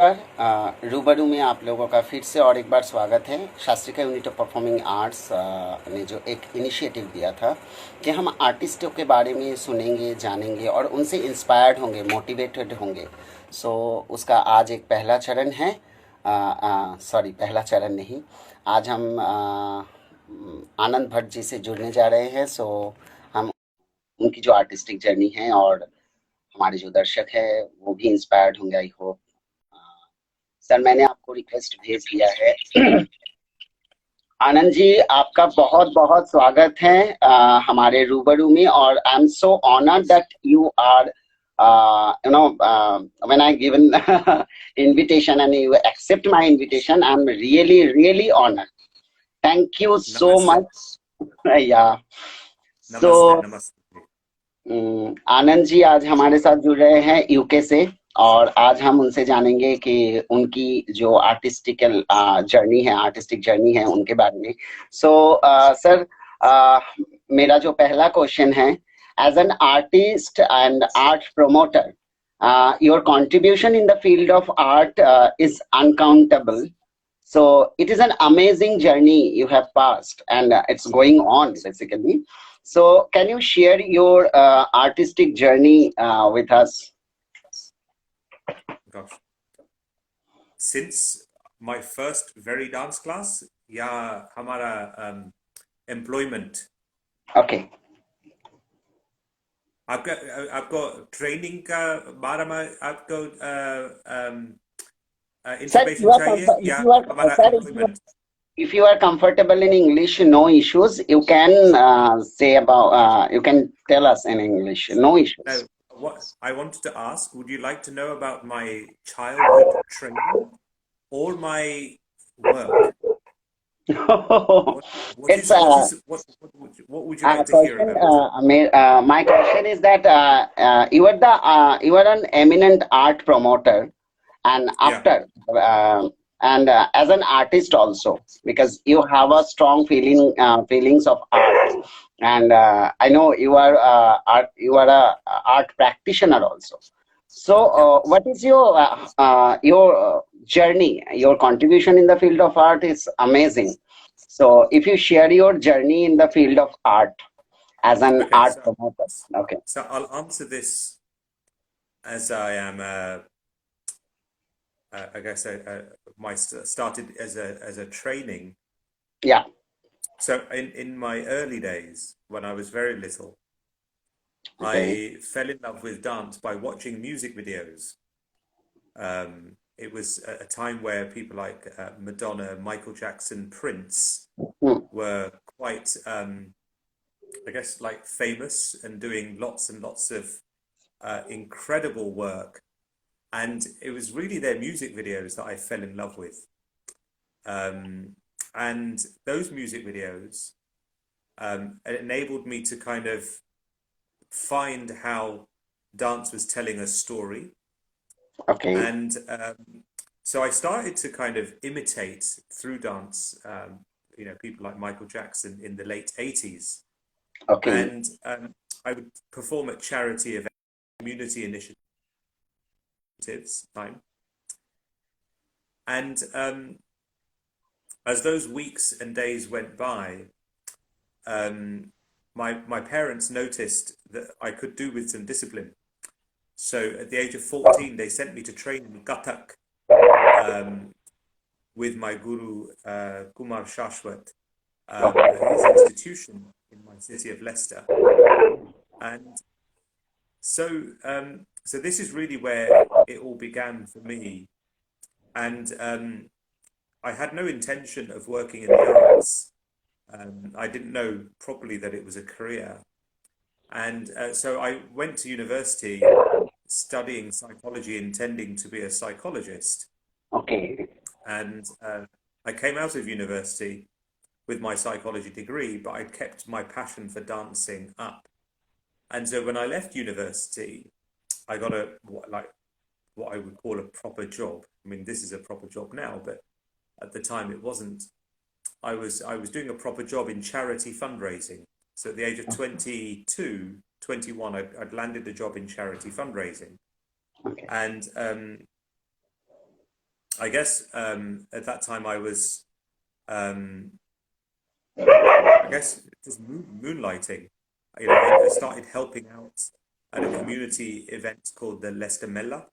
रूबरू में आप लोगों का फिर से और एक बार स्वागत है। शास्त्रीका यूनिट ऑफ परफॉर्मिंग आर्ट्स ने जो एक इनिशिएटिव दिया था कि हम आर्टिस्टों के बारे में सुनेंगे, जानेंगे और उनसे इंस्पायर्ड होंगे, मोटिवेटेड होंगे। उसका आज एक पहला चरण है। सॉरी, पहला चरण नहीं। आज हम आनंद भट्ट जी से जुड़ने जा रहे हैं। हम उनकी जो आर्टिस्टिक जर्नी है और हमारे जो दर्शक है वो भी इंस्पायर्ड होंगे, आई होप। सर, मैंने आपको रिक्वेस्ट भेज दिया है। आनंद जी, आपका बहुत बहुत स्वागत है हमारे रूबरू में। और I am so honoured that you are when I given invitation and you accept my invitation, I'm really honored. Thank you so नमस्ते much. Yeah. So नमस्ते नमस्ते। आनंद जी आज हमारे साथ जुड़ रहे हैं यूके से। और आज हम उनसे जानेंगे कि उनकी जो आर्टिस्टिक जर्नी है उनके बारे में। सर, मेरा जो पहला क्वेश्चन है, as an artist and art promoter, your contribution in the field of art is uncountable. So it is an amazing journey you have passed, and it's going on basically. So can you share your artistic journey with us? Gosh. Since my first very dance class, yeah, हमारा employment, Okay. आपका आपको training का बारे में आपको Sir, information चाहिए या हमारा employment? if you are comfortable in English, no issues. You can you can tell us in English, no No, issues. what I wanted to ask, would you like to know about my childhood training or my work? What It's is what would you like to hear question. about? My question is that you are an eminent art promoter, and Yeah. as an artist also, because you have a strong feelings of art. And I know you are a art practitioner also. Yeah. What is your journey? Your contribution in the field of art is amazing. So if you share your journey in the field of art as an Okay, art so promoter. Okay. so I'll answer this as I am. I guess my started as a training. Yeah. So in my early days, when I was very little, Okay. I fell in love with dance by watching music videos. It was a time where people like Madonna, Michael Jackson, Prince Hmm. were quite, I guess, like famous and doing lots and lots of incredible work. And it was really their music videos that I fell in love with. And those music videos enabled me to kind of find how dance was telling a story. Okay. And so I started to kind of imitate through dance, people like Michael Jackson in the late 80s. Okay. And I would perform at charity events, community initiatives time. And as those weeks and days went by, my parents noticed that I could do with some discipline. So at the age of 14, they sent me to train in Kathak with my guru Kumar Shashwat at his institution in my city of Leicester. And so this is really where it all began for me. And I had no intention of working in the arts. I didn't know properly that it was a career. And so I went to university studying psychology, intending to be a psychologist. Okay. And I came out of university with my psychology degree, but I kept my passion for dancing up. And so when I left university, I got what I would call a proper job. I mean, this is a proper job now, but at the time it wasn't. I was doing a proper job in charity fundraising. So at the age of 22, 21, I'd landed a job in charity fundraising. Okay. And I guess at that time I was, I guess, just moonlighting. I started helping out at a community event called the Leicester Mela,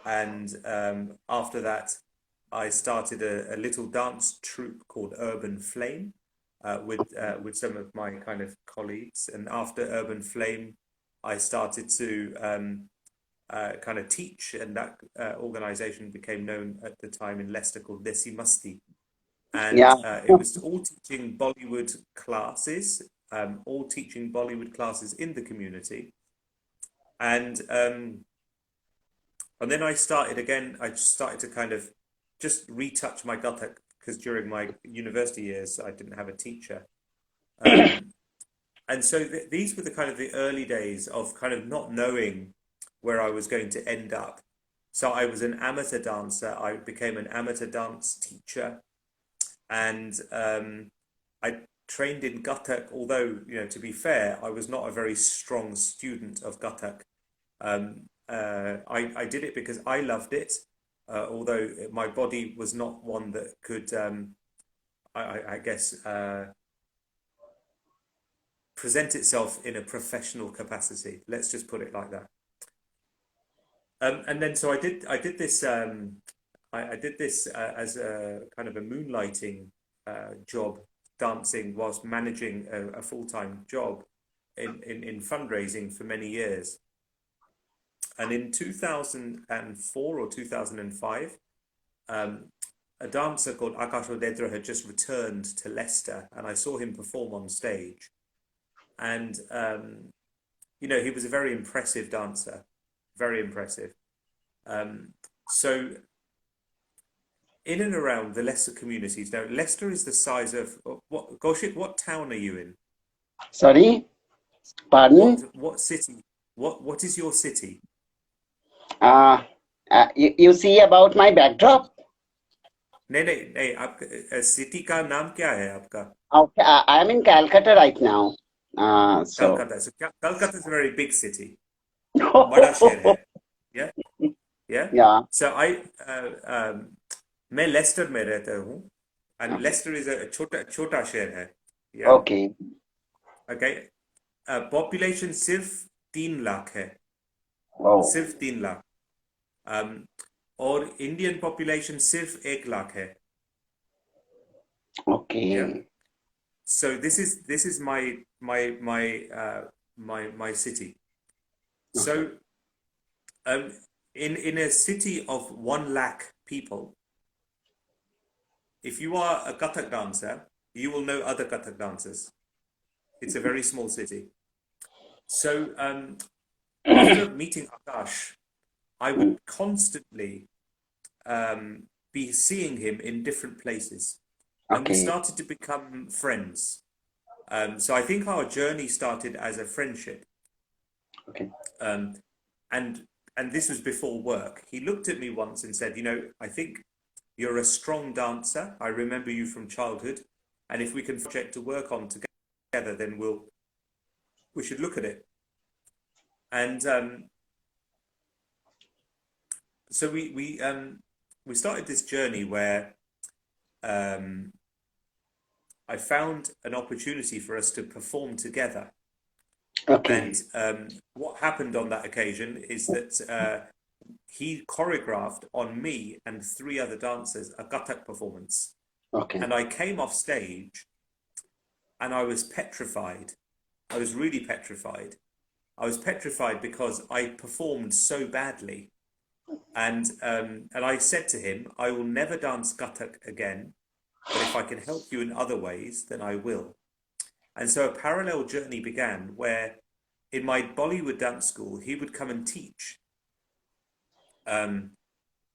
and after that, I started a little dance troupe called Urban Flame with some of my kind of colleagues. And after Urban Flame, I started to kind of teach, and that organization became known at the time in Leicester called Desi Masti. And Yeah. it was all teaching Bollywood classes, all teaching Bollywood classes in the community. And and then I started again, I started to kind of just retouch my Gathak because during my university years, I didn't have a teacher. Um, and so these were the kind of the early days of kind of not knowing where I was going to end up. So I was an amateur dancer. I became an amateur dance teacher, and I trained in Gathak. Although, to be fair, I was not a very strong student of Gathak. I did it because I loved it, although my body was not one that could, I guess, present itself in a professional capacity. Let's just put it like that. And then so I did this as a kind of a moonlighting job, dancing whilst managing a full-time job in fundraising for many years. And in 2004 or 2005, a dancer called Akash Odedra had just returned to Leicester, and I saw him perform on stage. And he was a very impressive dancer, very impressive. So in and around the Leicester communities, now Leicester is the size of Kaushik, what town are you in? Sorry, pardon. What city? What is your city? You see about my backdrop? नहीं नहीं नहीं आप city का नाम क्या है आपका? Okay, I am in Calcutta right now. So Calcutta. So Calcutta is a very big city. बड़ा शहर है. Yeah, yeah. yeah. So मैं लेस्टर में रहता हूँ, and Leicester is a छोटा शहर है. Yeah. Okay. Okay. Population सिर्फ 3 लाख है. Oh. सिर्फ 3 लाख. और इंडियन पॉपुलेशन सिर्फ 1 लाख है. Okay. Yeah. So this is my city. So in a city of 1 lakh people, if you are a Kathak dancer, you will know other Kathak dancers. It's a very small city. So after meeting Akash, I would constantly be seeing him in different places. And we Okay. started to become friends. So I think our journey started as a friendship. Okay. And this was before work. He looked at me once and said, I think you're a strong dancer. I remember you from childhood. And if we can project to work on together, then we should look at it. And so we started this journey where I found an opportunity for us to perform together. Okay. And what happened on that occasion is that he choreographed on me and 3 other dancers a Kathak performance. Okay. And I came off stage and I was petrified. I was really petrified. I was petrified because I performed so badly. And I said to him, I will never dance Kathak again, but if I can help you in other ways, then I will. And so a parallel journey began where in my Bollywood dance school, he would come and teach. And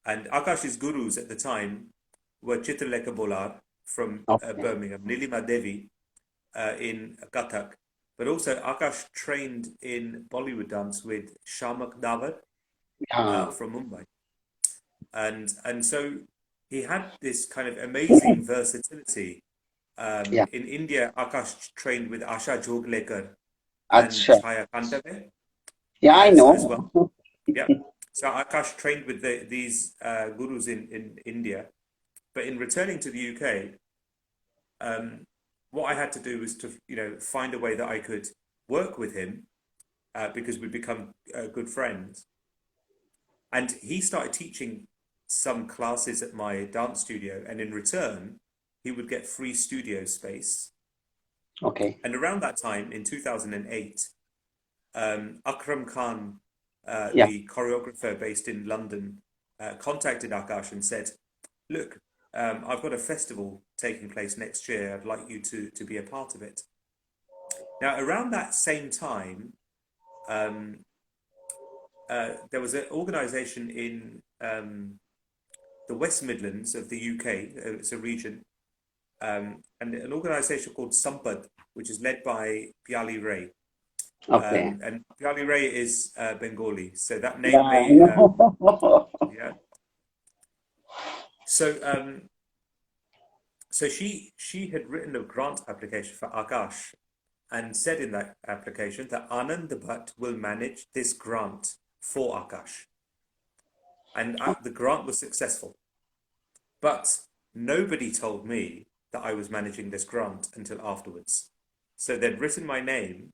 Akash's gurus at the time were Chitralekha Bolar from Okay. Birmingham, Nilima Devi in Kathak, but also Akash trained in Bollywood dance with Shamak Davar from Mumbai. And so he had this kind of amazing versatility. Yeah. In India, Akash trained with Asha Joglekar and Acha. Chaya Kantave Yeah, I as know. well. Yeah. So Akash trained with these gurus in India, but in returning to the UK, what I had to do was to, find a way that I could work with him because we'd become good friends. And he started teaching some classes at my dance studio, and in return, he would get free studio space. Okay. And around that time, in 2008, Akram Khan, Yeah. the choreographer based in London, contacted Akash and said, "Look, I've got a festival taking place next year. I'd like you to be a part of it." Now, around that same time, um, there was an organization in the West Midlands of the UK. It's a region, and an organization called Sampad, which is led by Piali Ray. Okay. And Piali Ray is Bengali, so that Yeah, name I may, know. yeah. So, so she had written a grant application for Akash and said in that application that Anand Bhatt will manage this grant for Akash. And the grant was successful. But nobody told me that I was managing this grant until afterwards. So they'd written my name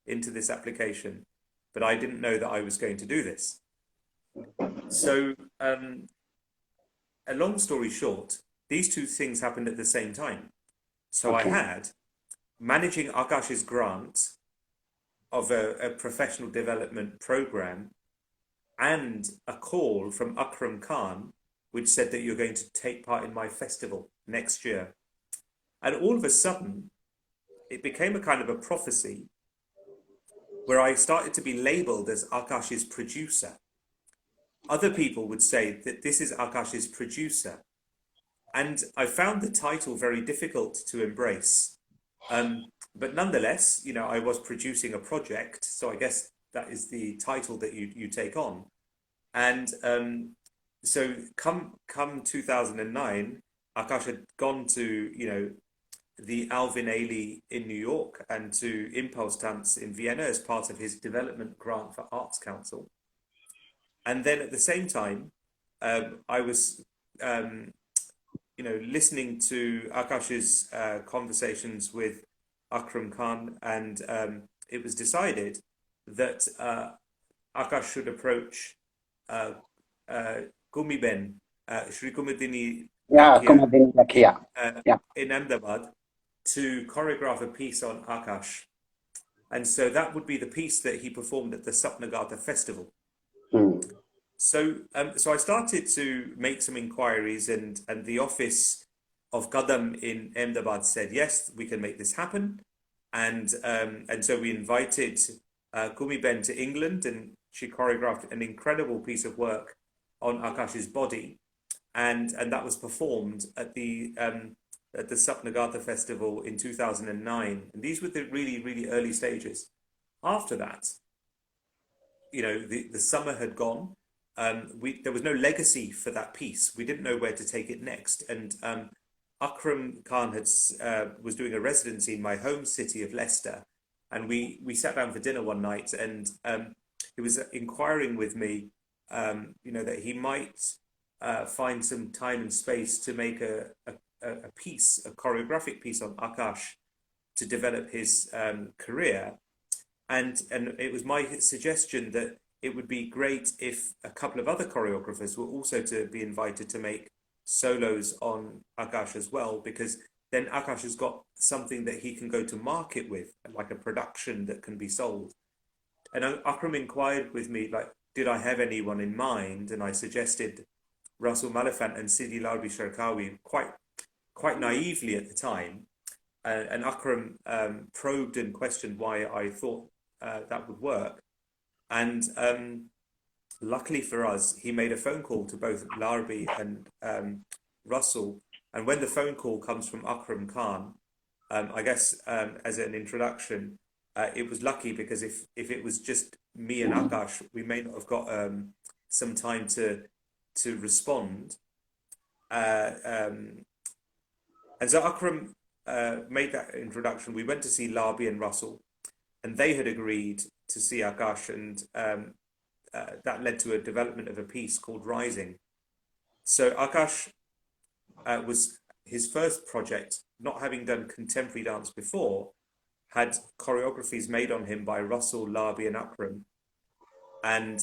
into this application, but I didn't know that I was going to do this. So, a long story short, these two things happened at the same time. So I Okay. had managing Akash's grant of a professional development program and a call from Akram Khan, which said that you're going to take part in my festival next year. And all of a sudden, it became a kind of a prophecy where I started to be labeled as Akash's producer. Other people would say that this is Akash's producer. And I found the title very difficult to embrace. But nonetheless, I was producing a project, so I guess that is the title that you take on. And so come 2009, Akash had gone to, the Alvin Ailey in New York and to Impulse Dance in Vienna as part of his development grant for Arts Council. And then at the same time, I was, listening to Akash's conversations with Akram Khan, and it was decided that Akash should approach Gumiben, Shri Kumudini Yeah, Lakia Kumadini Lakia. Yeah. in Ahmedabad to choreograph a piece on Akash. And so that would be the piece that he performed at the Sapnagatha Festival. Hmm. So, so I started to make some inquiries, and the office of Kadam in Ahmedabad said, yes, we can make this happen. And so we invited Kumi Ben to England, and she choreographed an incredible piece of work on Akash's body, and that was performed at the Sapnagatha Festival in 2009. And these were the really, really early stages. After that, the summer had gone. There was no legacy for that piece. We didn't know where to take it next. And Akram Khan was doing a residency in my home city of Leicester. And we sat down for dinner one night, and he was inquiring with me, that he might find some time and space to make a piece, a choreographic piece on Akash to develop his career. And it was my suggestion that it would be great if a couple of other choreographers were also to be invited to make solos on Akash as well, because then Akash has got something that he can go to market with, like a production that can be sold. And Akram inquired with me, like, did I have anyone in mind? And I suggested Rasul Malafant and Sidi Larbi Sharkawi quite naively at the time. And Akram probed and questioned why I thought that would work. And luckily for us, he made a phone call to both Larbi and Russell. And when the phone call comes from Akram Khan, I guess as an introduction, it was lucky, because if it was just me and Akash, we may not have got some time to respond. And so Akram made that introduction. We went to see Larbi and Russell, and they had agreed to see Akash, and that led to a development of a piece called Rising. So Akash was his first project, not having done contemporary dance before, had choreographies made on him by Russell, Larbi, and Akram. And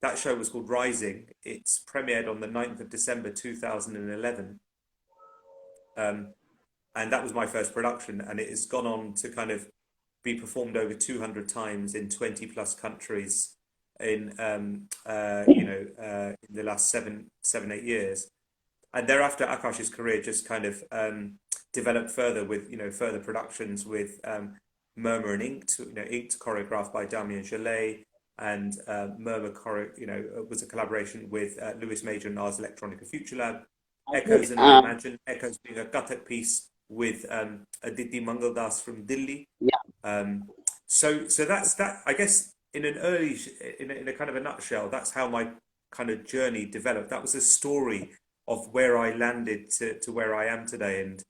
that show was called Rising. It's premiered on the 9th of December 2011. And that was my first production, and it has gone on to kind of be performed over 200 times in 20 plus countries in in the last 8 years. And thereafter, Akash's career just kind of developed further with further productions with Murmur and Inked, Inked choreographed by Damien Jallet, and Murmur was a collaboration with Louis Major and Ars Electronica Future Lab. Echoes and Reimagine, Echoes being a Kathak piece with Aditi Mangaldas from Delhi. Yeah. So that's that. I guess in a kind of a nutshell, that's how my kind of journey developed. That was a story of where I landed to where I am today, and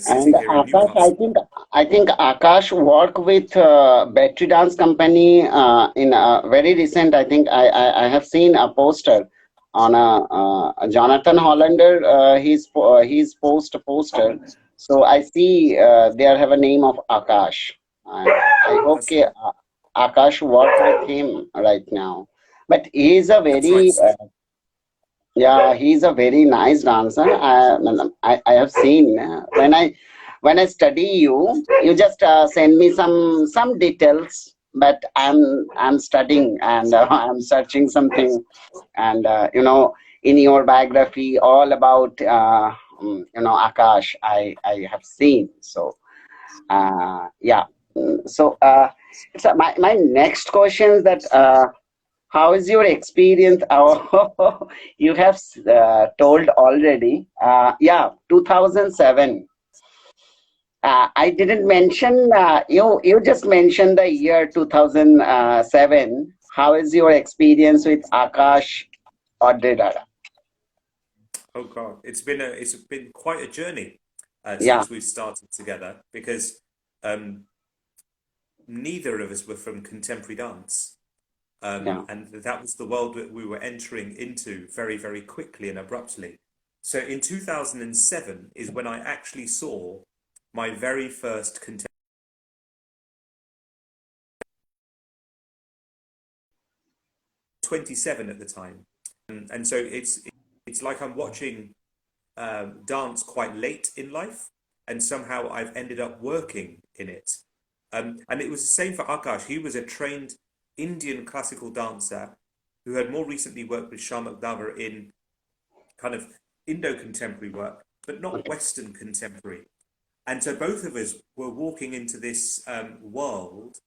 sitting And here in Akash, Newcastle. I think Akash worked with Battery Dance Company in very recent. I think I have seen a poster on a Jonathan Hollander. His poster. So I see there have a name of Akash. I hope That's right. Akash worked with him right now. But he is a That's right. very yeah, he's a very nice dancer. I have seen when I study you, you just send me some details. But I'm studying and I'm searching something, and in your biography, all about Akash, I have seen. So yeah. So so my next question is that. How is your experience? Oh, you have told already. Yeah, 2007. I didn't mention, you just mentioned the year 2007. How is your experience with Akash Odredara? Oh God, it's been quite a journey Yeah, since we've started together, because neither of us were from contemporary dance. yeah. And that was the world that we were entering into very, very quickly and abruptly. So in 2007 is when I actually saw my very first contemporary, 27 at the time. And so it's like I'm watching dance quite late in life, and somehow I've ended up working in it. And it was the same for Akash. He was a trained Indian classical dancer who had more recently worked with Shamak Davar in kind of Indo-contemporary work, but not Okay. Western contemporary. And so both of us were walking into this world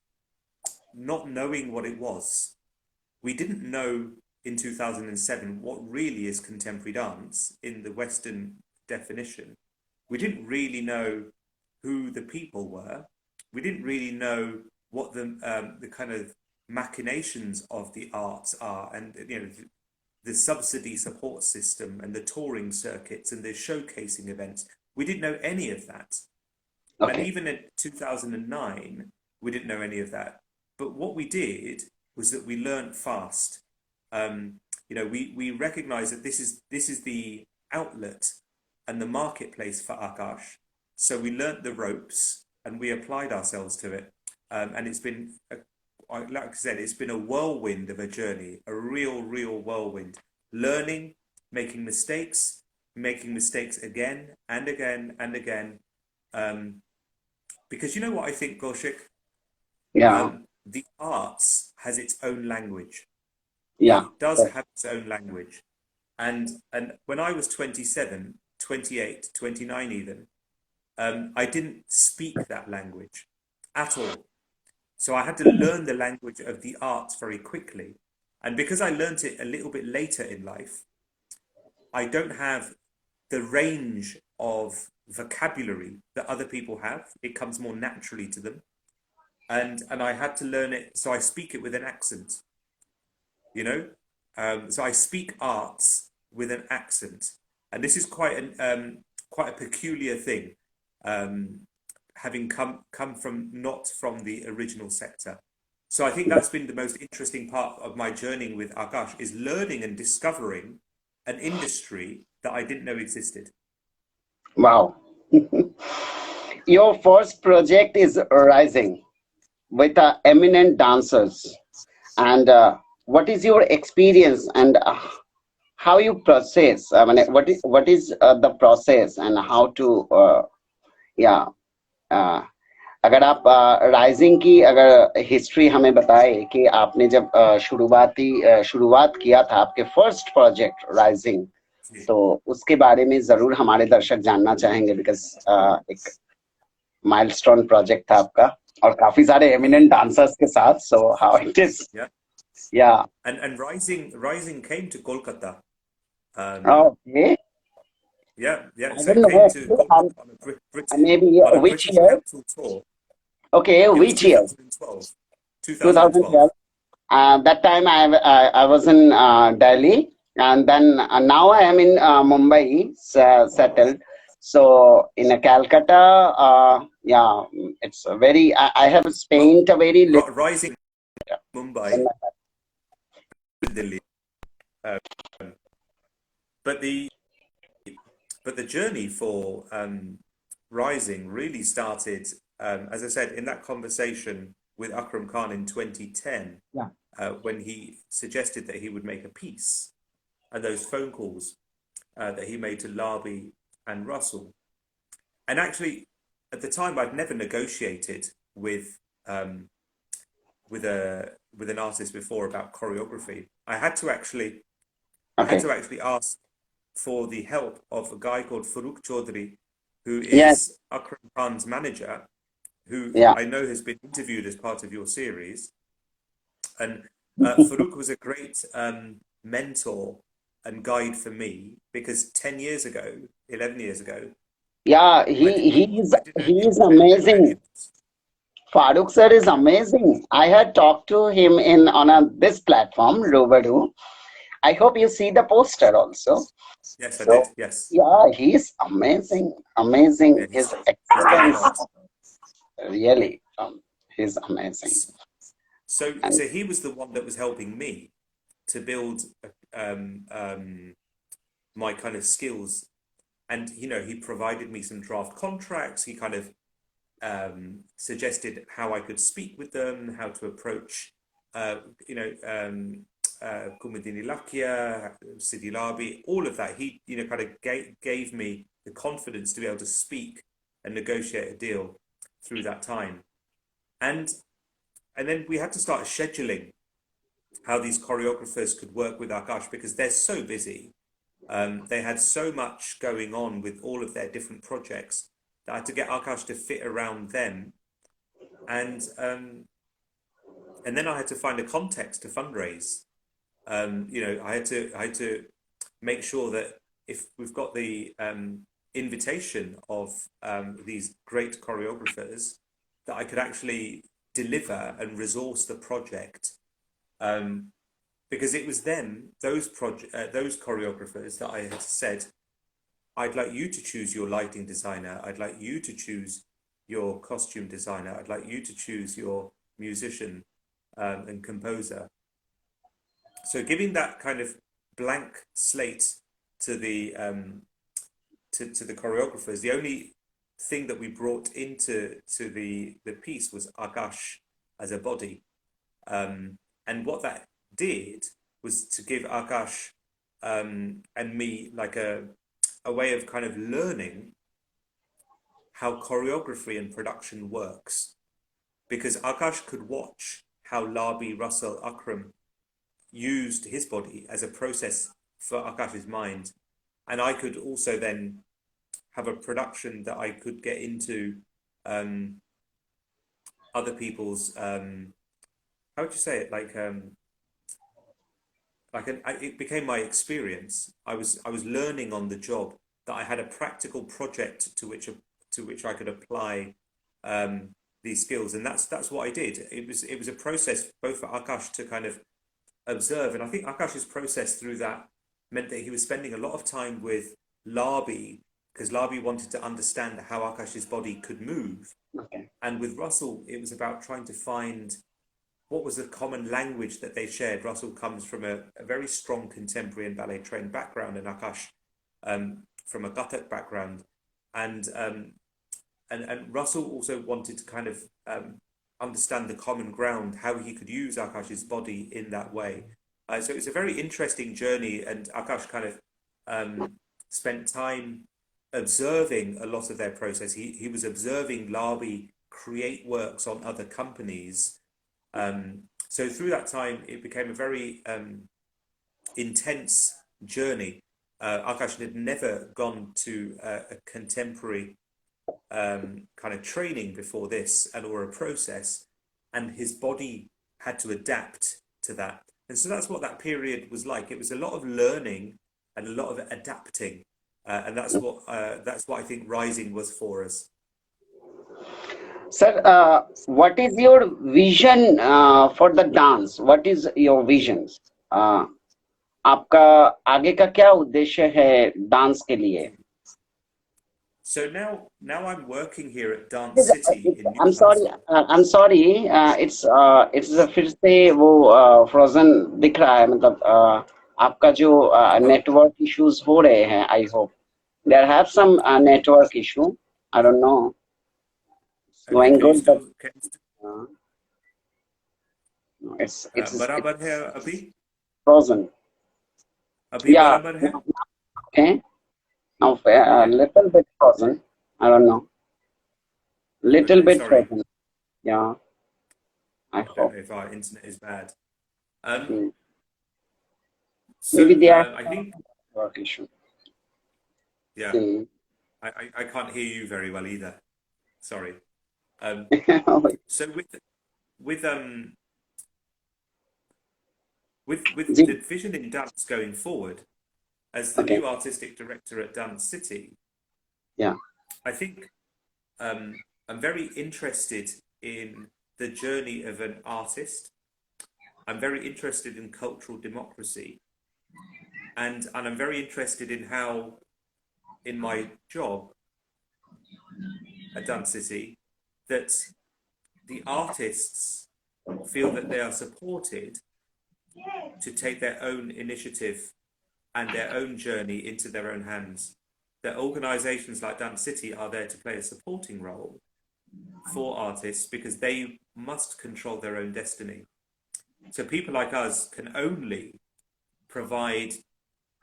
not knowing what it was. We didn't know in 2007 what really is contemporary dance in the Western definition. We didn't really know who the people were. We didn't really know what the kind of machinations of the arts are, and the subsidy support system and the touring circuits and the showcasing events. We didn't know any of that. And Okay. even in 2009, we didn't know any of that. But what we did was that we learned fast. We recognized that this is the outlet and the marketplace for Akash. So we learnt the ropes and we applied ourselves to it. And it's been, like I said, it's been a whirlwind of a journey, a real, real whirlwind. Learning, making mistakes again and again and again. Because you know what I think, Kaushik? Yeah, The arts has its own language. yeah. It does have its own language. And when I was 27, 28, 29 even, I didn't speak that language at all. So I had to learn the language of the arts very quickly. And because I learned it a little bit later in life, I don't have the range of vocabulary that other people have. It comes more naturally to them. And I had to learn it, so I speak it with an accent, you know? So I speak arts with an accent. And this is quite a peculiar thing, having come from not from the original sector. So I think that's been the most interesting part of my journey with Akash is learning and discovering an industry that I didn't know existed. Wow. Your first project is Rising with eminent dancers. And what is your experience and how you process? I mean, what is the process and how to yeah. Uh, अगर आप rising की अगर history हमें बताए कि आपने जब शुरुआत किया था आपके फर्स्ट प्रोजेक्ट राइजिंग, तो उसके बारे में जरूर हमारे दर्शक जानना चाहेंगे बिकॉज एक माइलस्टोन प्रोजेक्ट था आपका और काफी सारे एमिनेंट डांसर्स के साथ. So how it is. Yeah. या. And Rising came to Kolkata. Okay. Yeah. I So don't it came to know. Kolkata Maybe on a which British year? Council tour. Okay, It was which year? 2012. 2012. 2012. That time I was in Delhi, and then now I am in Mumbai, settled. So in Calcutta, yeah, it's a very. I have spent a very little Rising Mumbai, Delhi. But the journey for Rising really started, as I said, in that conversation with Akram Khan in 2010, Yeah. When he suggested that he would make a piece, and those phone calls that he made to Larbi and Russell. And actually, at the time, I'd never negotiated with an artist before about choreography. I had to actually ask for the help of a guy called Farooq Chaudhry, who Yes. is Akram Khan's manager, who Yeah. I know has been interviewed as part of your series. And Farooq was a great mentor and guide for me because 10 years ago, 11 years ago, Yeah, I didn't know he is anything about amazing. it. Farooq sir is amazing. I had talked to him this platform, Rovedu. I hope you see the poster also. Yes, I So did. Yes. yeah, he's amazing, amazing. Yeah, His he's done a excellence, lot. really, he's amazing. So And he was the one that was helping me to build my kind of skills. And, he provided me some draft contracts. He kind of suggested how I could speak with them, how to approach, Kumudini Lakia, Sidi Larbi, all of that. He, kind of gave me the confidence to be able to speak and negotiate a deal through that time. And then we had to start scheduling how these choreographers could work with Akash because they're so busy. They had so much going on with all of their different projects that I had to get Akash to fit around them. And then I had to find a context to fundraise. I had to make sure that if we've got the invitation of these great choreographers, that I could actually deliver and resource the project. Because it was those choreographers that I had said, I'd like you to choose your lighting designer. I'd like you to choose your costume designer. I'd like you to choose your musician and composer. So giving that kind of blank slate to the choreographers, the only thing that we brought into the piece was Akash as a body, and what that did was to give Akash and me like a way of kind of learning how choreography and production works, because Akash could watch how Larbi, Russell, Akram used his body as a process for Akash's mind, and I could also then have a production that I could get into other people's how would you say it, it became my experience. I was learning on the job, that I had a practical project to which I could apply these skills, and that's what I did. It was a process both for Akash to kind of observe, and I think Akash's process through that meant that he was spending a lot of time with Larbi, because Larbi wanted to understand how Akash's body could move. okay. And with Russell, it was about trying to find what was the common language that they shared. Russell comes from a very strong contemporary and ballet trained background, and Akash from a Kathak background, and Russell also wanted to kind of understand the common ground, how he could use Akash's body in that way. So it's a very interesting journey, and Akash kind of spent time observing a lot of their process. He was observing Larbi create works on other companies. So through that time, it became a very intense journey. Akash had never gone to a contemporary kind of training before this or a process, and his body had to adapt to that. And so that's what that period was like. It was a lot of learning and a lot of adapting, and that's what I think Rising was for us. Sir, what is your vision for the dance? What is your visions? आपका आगे का क्या उद्देश्य है dance के लिए? So now I'm working here at Dance City in Newcastle. I'm sorry. It's फिर से वो frozen दिख रहा है, मतलब आपका जो network issues हो रहे हैं. I hope there have some network issue. I don't know. Going good, but it's बराबर है अभी? Frozen. अभी Yeah. बराबर है? Okay. Now a little bit frozen. I don't know. Little Okay, bit sorry. frozen. Yeah. I I don't hope. know if our internet is bad. So Maybe they are I think network issue. yeah, I can't hear you very well either. Sorry. So with the vision in dance going forward, as the new artistic director at Dance City, yeah, I think I'm very interested in the journey of an artist. I'm very interested in cultural democracy, and I'm very interested in how, in my job at Dance City, that the artists feel that they are supported to take their own initiative and their own journey into their own hands. That organizations like Dance City are there to play a supporting role for artists because they must control their own destiny. So people like us can only provide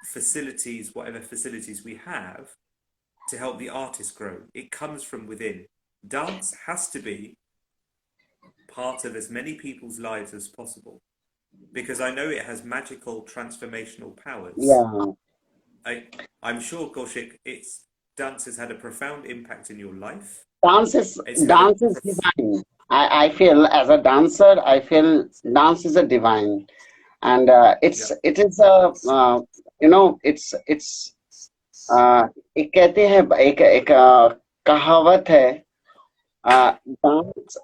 facilities, whatever facilities we have, to help the artist grow. It comes from within. Dance has to be part of as many people's lives as possible, because I know it has magical transformational powers. Yeah. I'm sure, Kaushik, dance has had a profound impact in your life. Dance is divine. I feel as a dancer, I feel dance is a divine, and it is a it's एक कहते हैं एक कहावत है, dance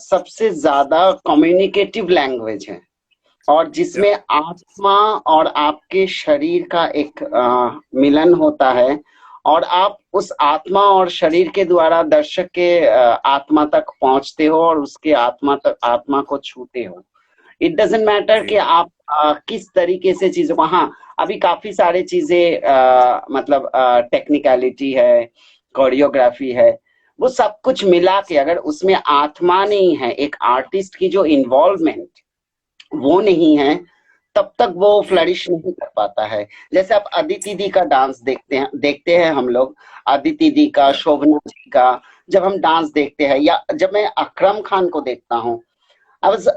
सबसे ज्यादा communicative language है, और जिसमें आत्मा और आपके शरीर का एक मिलन होता है, और आप उस आत्मा और शरीर के द्वारा दर्शक के आत्मा तक पहुंचते हो और उसके आत्मा को छूते हो. इट डजंट मैटर कि आप किस तरीके से चीजों को, हाँ अभी काफी सारे चीजें मतलब टेक्निकलिटी है, कोरियोग्राफी है, वो सब कुछ मिला के अगर उसमें आत्मा नहीं है, एक आर्टिस्ट की जो इन्वॉल्वमेंट वो नहीं है, तब तक वो फ्लरिश नहीं कर पाता है. जैसे आप अदिति दी का डांस देखते हैं हम लोग, अदिति दी का, शोभना जी का, जब हम डांस देखते हैं, या जब मैं अकरम खान को देखता हूँ, आई वाज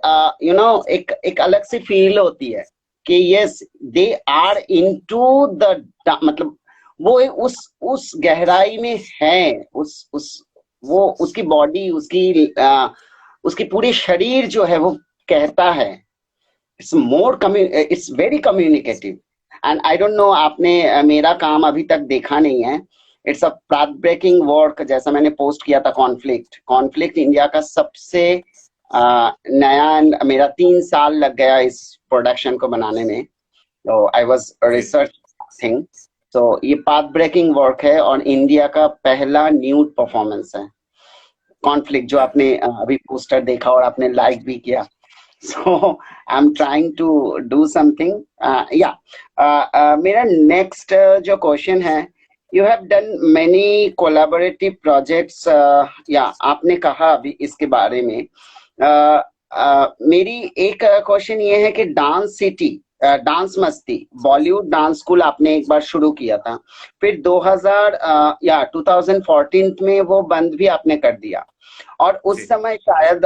एक अलग सी फील होती है कि yes they are into the, मतलब वो उस गहराई में है, वो उसकी बॉडी, उसकी पूरी शरीर जो है वो कहता है. It's very communicative, and I don't know, आपने मेरा काम अभी तक देखा नहीं है. It's a path breaking work, जैसा मैंने पोस्ट किया था कॉन्फ्लिक्ट इंडिया का सबसे नया, मेरा 3 साल लग गया इस प्रोडक्शन को बनाने में. तो आई वाज रिसर्च थिंग. तो ये पाथ ब्रेकिंग वर्क है और इंडिया का पहला न्यूड परफॉर्मेंस है कॉन्फ्लिक्ट, जो आपने अभी पोस्टर देखा और आपने लाइक भी किया. So I'm trying to do something. Yeah. मेरा next जो question है, you have done many collaborative projects. Yeah, आपने कहा अभी इसके बारे में. मेरी एक क्वेश्चन ये है कि डांस सिटी, डांस मस्ती बॉलीवुड डांस स्कूल आपने एक बार शुरू किया था, फिर 2014 में वो बंद भी आपने कर दिया, और उस जी समय शायद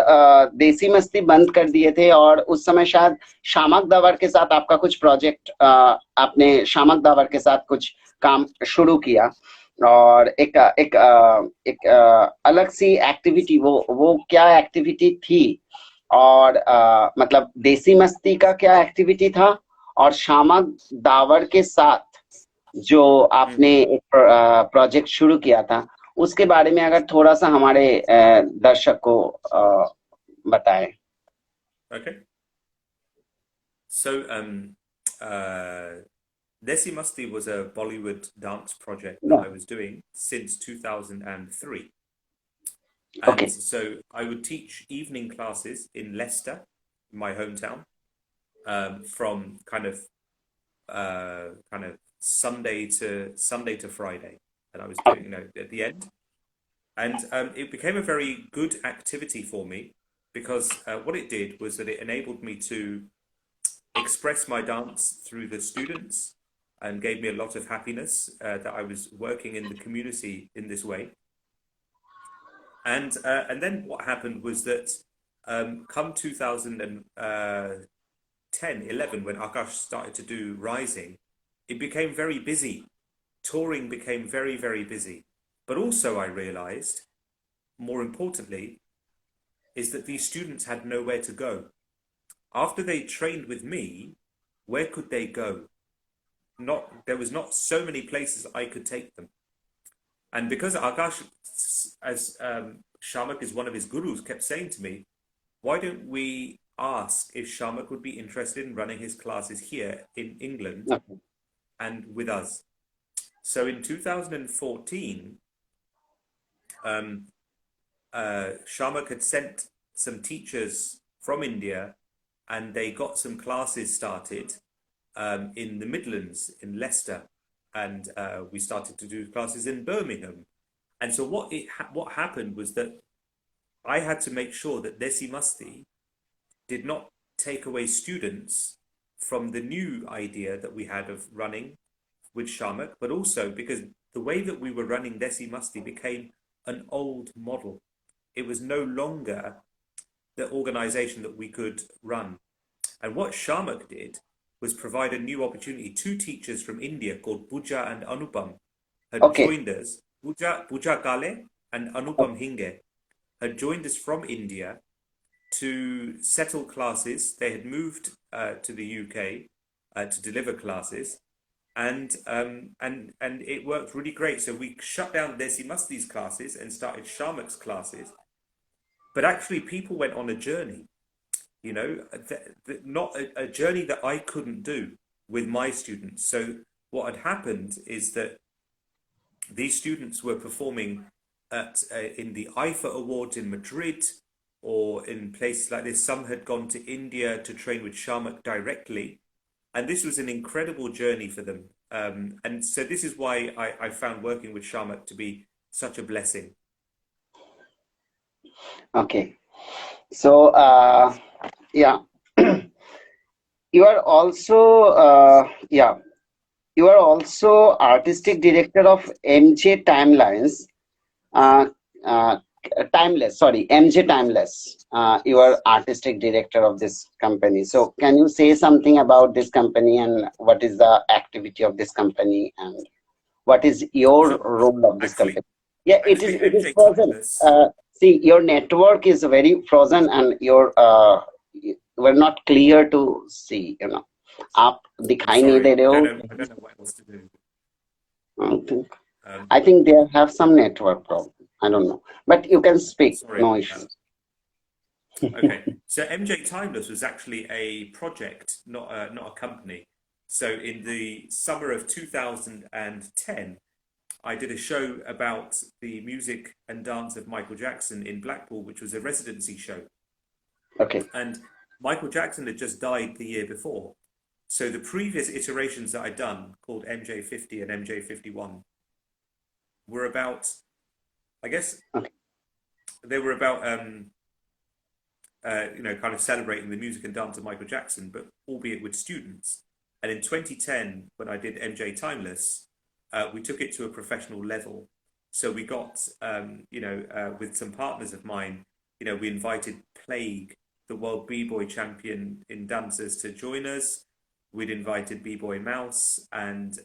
देसी मस्ती बंद कर दिए थे, और उस समय शायद शामक दावर के साथ आपका कुछ प्रोजेक्ट, आपने शामक दावर के साथ कुछ काम शुरू किया, और एक अलग सी एक्टिविटी, वो क्या एक्टिविटी थी, और मतलब देसी मस्ती का क्या एक्टिविटी था, और शामक दावर के साथ जो आपने एक प्रोजेक्ट शुरू किया था, उसके बारे में अगर थोड़ा सा हमारे दर्शक को बताएं. okay so Desi Masti was a Bollywood dance project that Yeah. I was doing since 2003. Okay. And so I would teach evening classes in Leicester, my hometown, from kind of Sunday to Friday. And I was doing, you know, at the end. And it became a very good activity for me because what it did was that it enabled me to express my dance through the students and gave me a lot of happiness that I was working in the community in this way. And then what happened was that come 2010, 11, when Akash started to do Rising, it became very busy. Touring became very, very busy. But also I realized, more importantly, is that these students had nowhere to go. After they trained with me, where could they go? There was not so many places I could take them. And because Akash, as Shamak is one of his gurus, kept saying to me, why don't we ask if Shamak would be interested in running his classes here in England Okay. and with us? So in 2014, Shamak had sent some teachers from India, and they got some classes started in the Midlands, in Leicester, and we started to do classes in Birmingham. And so what happened was that I had to make sure that Desi Masti did not take away students from the new idea that we had of running with Shamak, but also because the way that we were running Desi Masti became an old model. It was no longer the organization that we could run. And what Shamak did was provide a new opportunity. Two teachers from India called Puja and Anupam had Okay. joined us. Puja Kale and Anupam Hinge had joined us from India to settle classes. They had moved to the UK to deliver classes, and it worked really great. So we shut down Desi Musti's classes and started Shamak's classes. But actually, people went on a journey, you know, not a journey that I couldn't do with my students. So what had happened is that these students were performing at in the IFA Awards in Madrid or in places like this. Some had gone to India to train with Shamak directly. And this was an incredible journey for them. And so this is why I found working with Shamak to be such a blessing. Okay. So, yeah, you are also, you are also artistic director of MJ Timelines, uh, uh, Timeless, sorry, MJ Timeless. You are artistic director of this company. So, can you say something about this company and what is the activity of this company and what is your Sure. role of this Actually, company? Yeah, it actually is MJ frozen. Timeless. See, your network is very frozen and your we're not clear to see, you know. आप दिखाई नहीं Sorry, दे रहे हो. I don't know what else to do. I think Um, I think they have some network problem. I don't know, but you can speak. sorry No about issues. that. Okay, so MJ Timeless was actually a project, not a company. So in the summer of 2010, I did a show about the music and dance of Michael Jackson in Blackpool, which was a residency show. Okay. And Michael Jackson had just died the year before. So the previous iterations that I'd done, called MJ50 and MJ51, were about, I guess, Okay. they were about, kind of celebrating the music and dance of Michael Jackson, but albeit with students. And in 2010, when I did MJ Timeless, we took it to a professional level. So we got, with some partners of mine, we invited Plague, the world b-boy champion in dancers, to join us. We'd invited b-boy Mouse and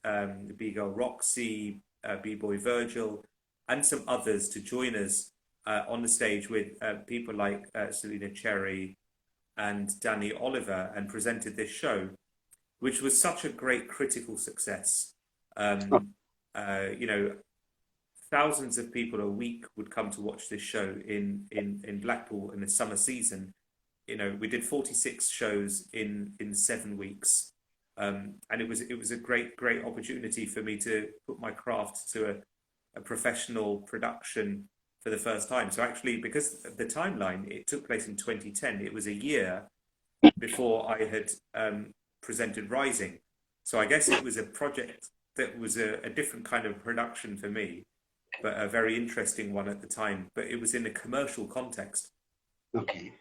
b-girl Roxy, b-boy Virgil, and some others to join us on the stage with people like Selena Cherry and Danny Oliver, and presented this show, which was such a great critical success. Oh, You know, thousands of people a week would come to watch this show in Blackpool in the summer season. We did 46 shows in 7 weeks, and it was a great opportunity for me to put my craft to a professional production for the first time. So actually, because of the timeline, it took place in 2010. It was a year before I had presented Rising. So I guess it was a project that was a different kind of production for me, but a very interesting one at the time. But it was in a commercial context. okay.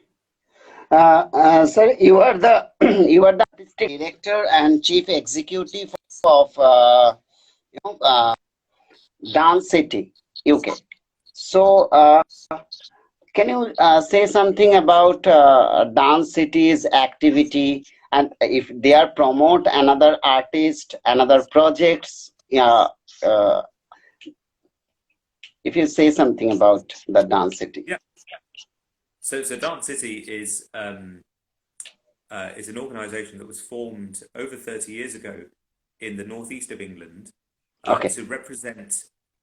Sir, you are the you are the artistic director and chief executive of you know, uh, Dance City, UK. So, can you say something about Dance City's activity, and if they are promote another artist, another projects? Yeah, uh, if you say something about the Dance City. Yeah. So Dance City is an organisation that was formed over 30 years ago in the northeast of England Okay, to represent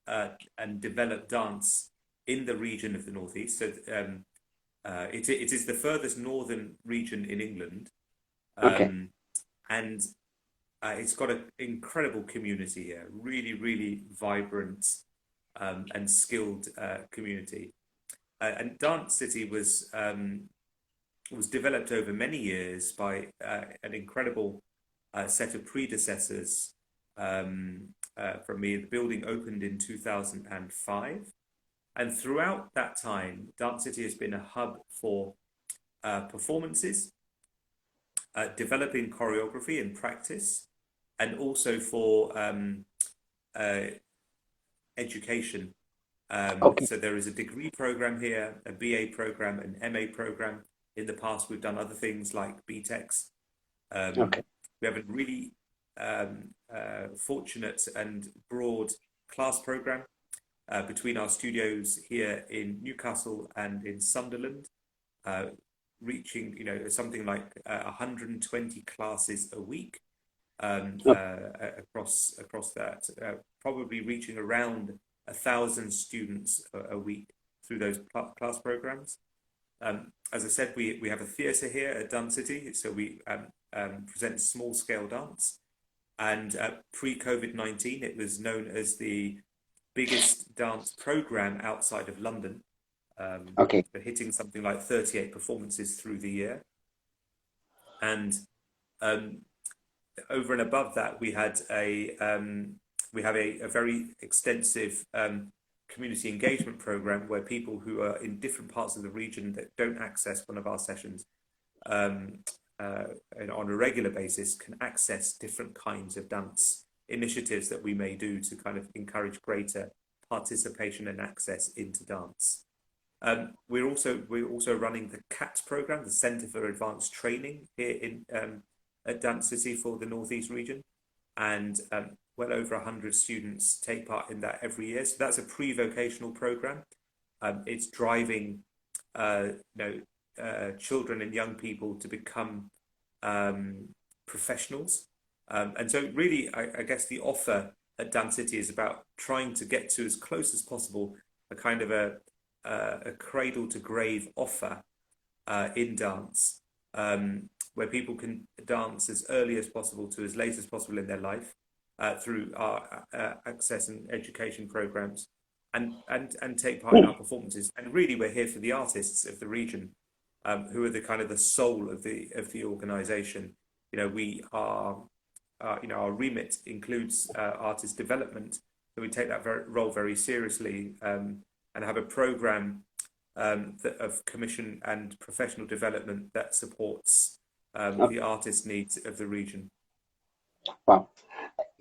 and develop dance in the region of the northeast. So it is the furthest northern region in England, okay, and it's got an incredible community here, really, really vibrant and skilled community. And Dance City was developed over many years by an incredible set of predecessors from me. The building opened in 2005. And throughout that time, Dance City has been a hub for performances, developing choreography and practice, and also for education. okay, So there is a degree program here, a BA program, an MA program. In the past, we've done other things like BTECs. okay, We have a really fortunate and broad class program between our studios here in Newcastle and in Sunderland, reaching something like 120 classes a week across that, probably reaching around 1,000 students a week through those class programs. As I said, we have a theatre here at Dance City, so we present small scale dance. And pre-COVID-19, it was known as the biggest dance program outside of London, okay, hitting something like 38 performances through the year. And over and above that, we have a very extensive community engagement program where people who are in different parts of the region that don't access one of our sessions and on a regular basis can access different kinds of dance initiatives that we may do to kind of encourage greater participation and access into dance. We're also running the CAT program, the Centre for Advanced Training, here in at Dance City for the Northeast region, and well over 100 students take part in that every year. So that's a pre-vocational program. It's driving children and young people to become professionals. And so really, I guess the offer at Dance City is about trying to get to as close as possible a kind of a cradle to grave offer in dance, where people can dance as early as possible to as late as possible in their life through our access and education programs, and take part in our performances. And really, we're here for the artists of the region. who are the kind of the soul of the organization. You know, we are, you know, our remit includes artist development, so we take that role very seriously, and have a program of commission and professional development that supports the artist needs of the region. Wow.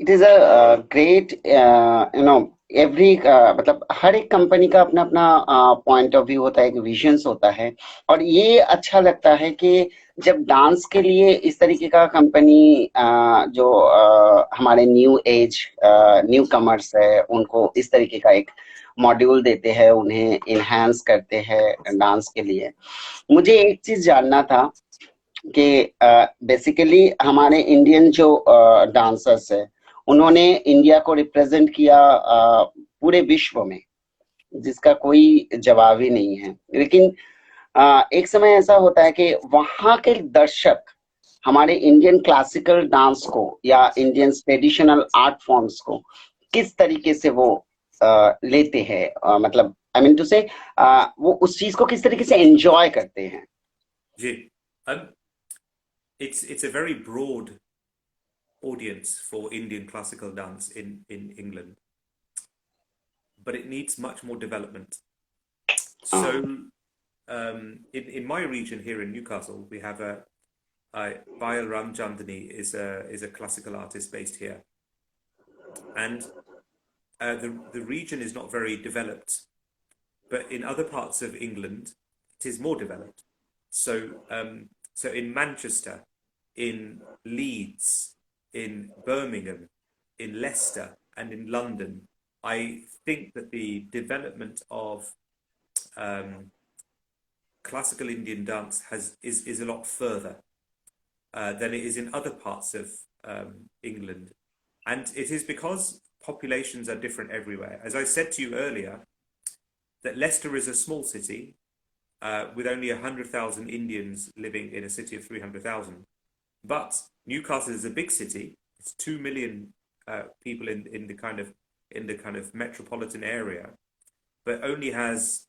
It is a great you know every मतलब हर एक company का अपना अपना point of view होता है, एक visions होता है। और ये अच्छा लगता है कि जब डांस के लिए इस तरीके का कंपनी जो हमारे न्यू एज न्यू कमर्स है उनको इस तरीके का एक मॉड्यूल देते हैं, उन्हें इनहेंस करते हैं डांस के लिए। मुझे एक चीज जानना था कि बेसिकली हमारे इंडियन जो डांसर्स है उन्होंने इंडिया को रिप्रेजेंट किया पूरे विश्व में, जिसका कोई जवाब ही नहीं है। लेकिन एक समय ऐसा होता है कि वहां के दर्शक हमारे इंडियन क्लासिकल डांस को या इंडियन ट्रेडिशनल आर्ट फॉर्म्स को किस तरीके से वो लेते हैं, मतलब आई मीन टू से वो उस चीज को किस तरीके से एंजॉय करते हैं। जी, it's a very broad audience for Indian classical dance in England, but it needs much more development. So, in my region here in Newcastle, we have Bayal Ramchandani is a classical artist based here, and the region is not very developed, but in other parts of England, it is more developed. So, so in Manchester, in Leeds, in Birmingham, in Leicester, and in London, I think that the development of classical Indian dance is a lot further than it is in other parts of England. And it is because populations are different everywhere. As I said to you earlier, that Leicester is a small city with only 100,000 Indians living in a city of 300,000. But Newcastle is a big city. It's 2 million people in the kind of metropolitan area, but only has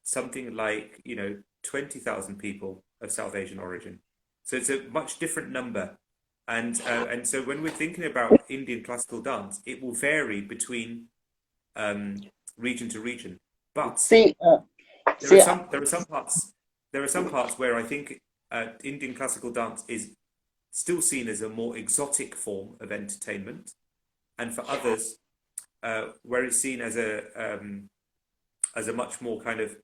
something like 20,000 people of South Asian origin. So it's a much different number. And so when we're thinking about Indian classical dance, it will vary between region to region. But there are some parts where I think Indian classical dance is still seen as a more exotic form of entertainment, and for others, where it's seen as a much more kind of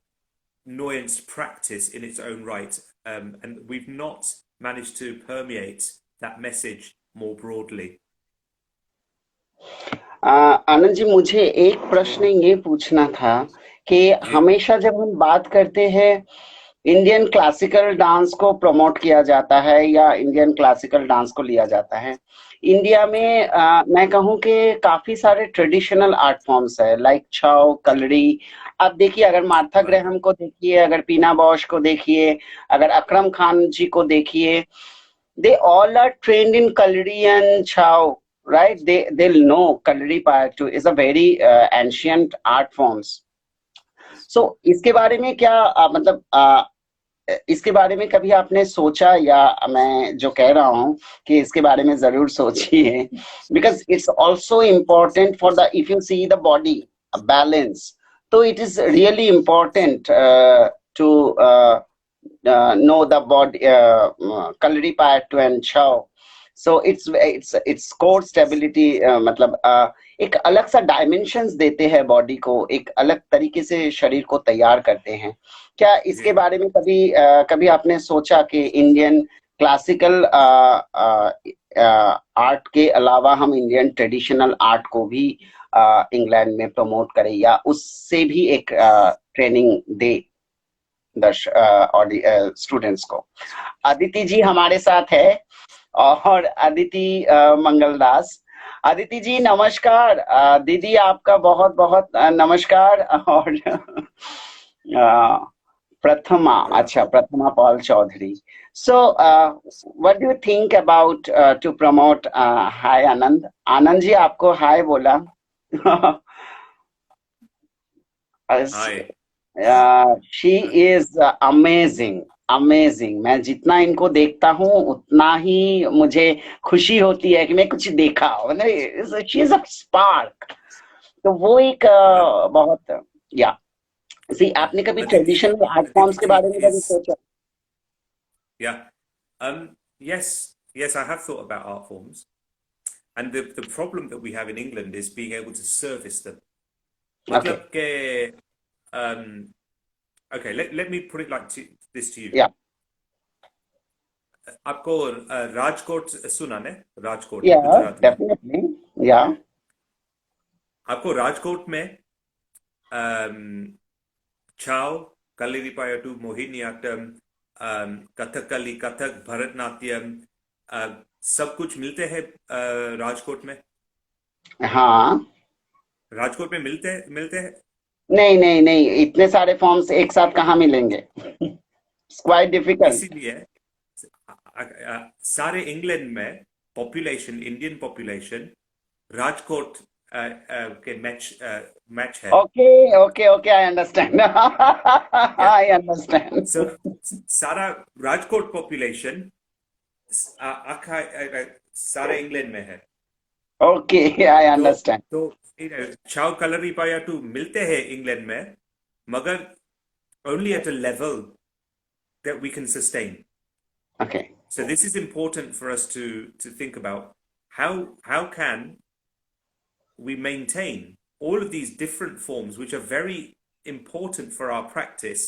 nuanced practice in its own right, and we've not managed to permeate that message more broadly. Anand ji, मुझे एक प्रश्न ये पूछना था कि हमेशा जब हम बात करते हैं इंडियन क्लासिकल डांस को प्रमोट किया जाता है या इंडियन क्लासिकल डांस को लिया जाता है, इंडिया में मैं कहूँ कि काफी सारे ट्रेडिशनल आर्ट फॉर्म्स है, लाइक छाओ, कलरी। आप देखिए, अगर मार्था ग्रेहम को देखिए, अगर पीना बॉश को देखिए, अगर अकरम खान जी को देखिए, they all are trained in Kalari and Chao, right? They'll know Kalari Payattu is a very ancient art forms. So इसके बारे में क्या मतलब इसके बारे में कभी आपने सोचा, या मैं जो कह रहा हूँ कि इसके बारे में जरूर सोचिए, because it's also important for the, if you see the body balance, so it is really important to know the body Kalari Payattu and Chao. So it's core stability, मतलब एक अलग सा डायमेंशंस देते हैं बॉडी को, एक अलग तरीके से शरीर को तैयार करते हैं। क्या इसके बारे में कभी आपने सोचा कि इंडियन क्लासिकल आर्ट के अलावा हम इंडियन ट्रेडिशनल आर्ट को भी इंग्लैंड में प्रमोट करें, या उससे भी एक ट्रेनिंग दे स्टूडेंट्स को? अदिति जी हमारे साथ है, और अदिति मंगलदास। अदिति जी नमस्कार। दीदी आपका बहुत बहुत नमस्कार। और Prathama Paul Chowdhury. So what do you think about to promote hi Anand? Anand ji आपको हाय बोला। Hi. She is amazing, amazing. मैं जितना इनको देखता हूँ उतना ही मुझे खुशी होती है कि मैं कुछ देखा, मतलब शी इज अ स्पार्क। तो वो एक Yeah, बहुत, या सी, yeah. आपने कभी ट्रेडिशनल आर्ट फॉर्म्स के बारे में कभी Is सोचा? yeah. Yes, yes, I have thought about art forms, and the problem that we have in England is being able to service them. Okay, मतलब के okay, let me put it like this to you. या आपको राजकोट सुना ने? राजकोट या गुजरात में। Definitely, या Okay. आपको राजकोट में छाव, कलिरिपायटू, मोहिनीअट्टम, कथकली, कथक, भरतनाट्यम, अ, सब कुछ मिलते हैं राजकोट में। हाँ। राजकोट में मिलते हैं। नहीं नहीं नहीं, इतने सारे फॉर्म्स एक साथ कहाँ मिलेंगे? It's quite difficult. इसीलिए सारे इंग्लैंड में पॉपुलेशन, इंडियन पॉपुलेशन राजकोट के मैच है। Okay okay okay, I understand. या आई सो अंडरस्टैंड। सारा राजकोट पॉपुलेशन आखा सारे इंग्लैंड में है। ओके, आई तो अंडरस्टैंड। तो छाव कलरी पाया टू मिलते हैं इंग्लैंड में, मगर only at a level that we can sustain. Okay, So this is important for us to think about how can we maintain all of these different forms which are very important for our practice,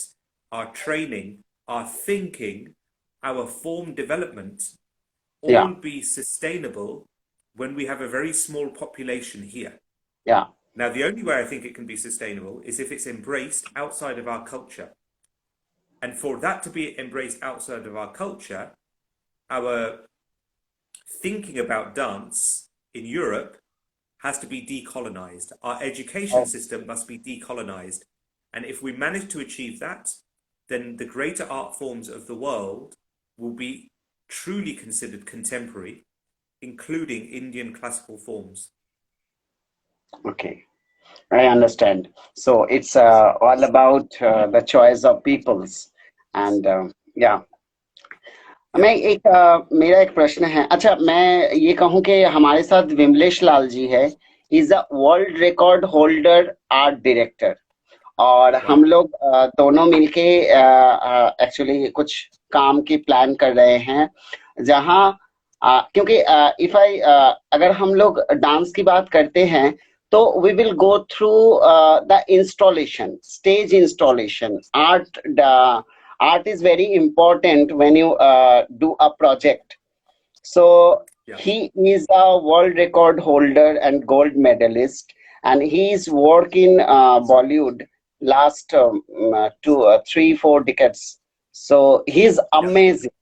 our training, our thinking, our form development, या all be sustainable when we have a very small population here. या Now, the only way I think it can be sustainable is if it's embraced outside of our culture. And for that to be embraced outside of our culture, our thinking about dance in Europe has to be decolonized. Our education system must be decolonized. And if we manage to achieve that, then the greater art forms of the world will be truly considered contemporary, including Indian classical forms. Okay, I understand. So it's all about the choice of peoples and, या Yeah, मैं एक मेरा एक प्रश्न है। अच्छा, मैं ये कहूँ कि हमारे साथ विमलेश लाल जी है। Is a world record holder art director, और हम wow. लोग दोनों मिलके एक्चुअली कुछ काम की प्लान कर रहे हैं, जहां क्योंकि इफ आई अगर हम लोग डांस की बात करते हैं तो we will go through the installation, stage installation. Art is very important when you do a project. So Yeah, he is a world record holder and gold medalist, and he's worked in Bollywood last 3 4 decades. So he's yeah, amazing.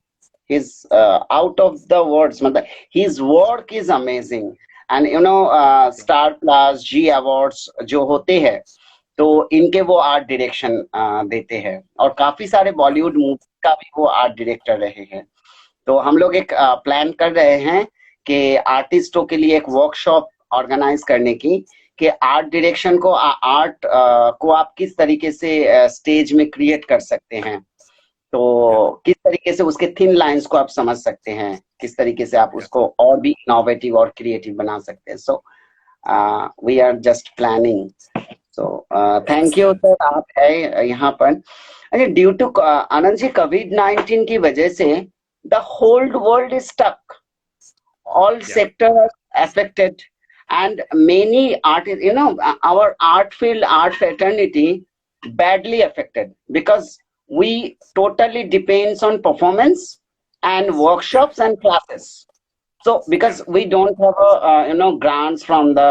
He's out of the words. मतलब his work is amazing. And you know, yeah, Star Plus, G Awards जो होते हैं, तो इनके वो art direction देते हैं, और काफी सारे wow. बॉलीवुड मूवी का भी वो आर्ट डायरेक्टर रहे हैं। तो हम लोग एक प्लान कर रहे हैं कि आर्टिस्टों के लिए एक वर्कशॉप ऑर्गेनाइज करने की, कि आर्ट डायरेक्शन को, आर्ट को आप किस तरीके से स्टेज में क्रिएट कर सकते हैं, तो Yeah, किस तरीके से उसके थिन लाइंस को आप समझ सकते हैं, किस तरीके से आप yeah. उसको और भी इनोवेटिव और क्रिएटिव बना सकते हैं। So we are just planning. So thank you Excellent. Sir, आप है यहाँ पर। अच्छा, ड्यू टू आनंद जी, कोविड-19 की वजह से the whole world is stuck, all Yeah, sectors are affected, and many artists, you know, our art field, art fraternity badly affected, because we totally depends on performance and yeah, workshops and classes. So yeah, because we don't have you know, grants from the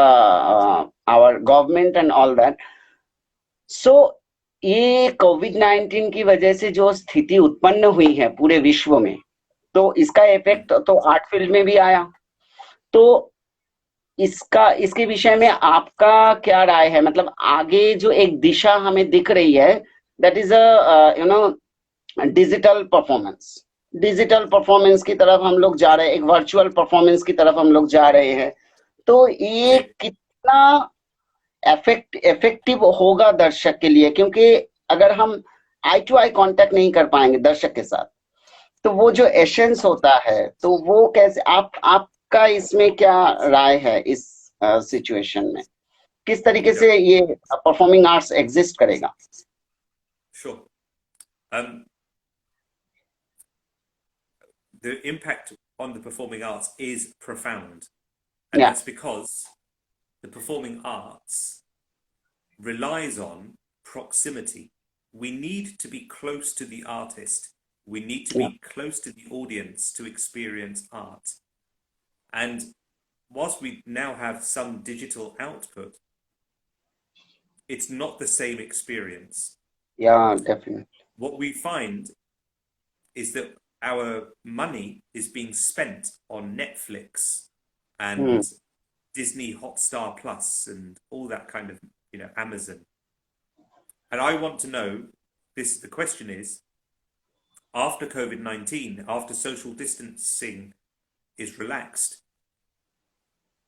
our government and all that, so ये कोविड-19 की वजह से जो स्थिति उत्पन्न हुई है पूरे विश्व में, तो इसका mm, इफेक्ट तो आर्ट फील्ड में भी आया। तो इसके विषय में आपका क्या राय है? मतलब आगे जो एक दिशा हमें दिख रही है, that is a you know, digital performance. Digital performance की तरफ हम लोग जा रहे हैं, एक वर्चुअल परफॉर्मेंस की तरफ हम लोग जा रहे हैं। तो ये जी, कितना इफेक्टिव होगा दर्शक के लिए? क्योंकि अगर हम आई टू आई कांटेक्ट नहीं कर पाएंगे दर्शक के साथ। तो वो जो एसेंस होता है, तो वो कैसे आपका इसमें क्या राय है इस सिचुएशन में, किस तरीके Yeah, से ये परफॉर्मिंग आर्ट्स एग्जिस्ट करेगा? sure. Um, the impact on the performing arts is profound, and या that's because the performing arts relies on proximity. We need to be close to the artist. We need to या be close to the audience to experience art. And whilst we now have some digital output, it's not the same experience. या definitely. What we find is that our money is being spent on Netflix and Disney Hotstar Plus and all that kind of, Amazon. And I want to know this, the question is, after COVID-19, after social distancing is relaxed,